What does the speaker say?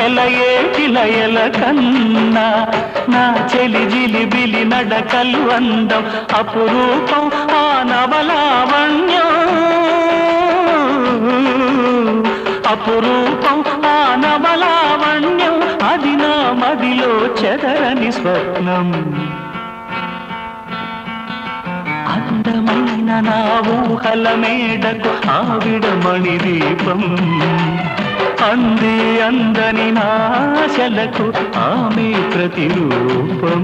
సెలయేటి లయల కన్నా నా చెలి జిలిబిలి నడకలు అందం అపురూపం ఆ నవలావణ్యం అపురూపం ఆ నవలావణ్యం అది నా మదిలో చెదరని స్వప్నం అందమైన నా ఊహల మేడకు ఆవిడమణి దీపం అంది అందని నాశలకు ఆమె ప్రతిరూపం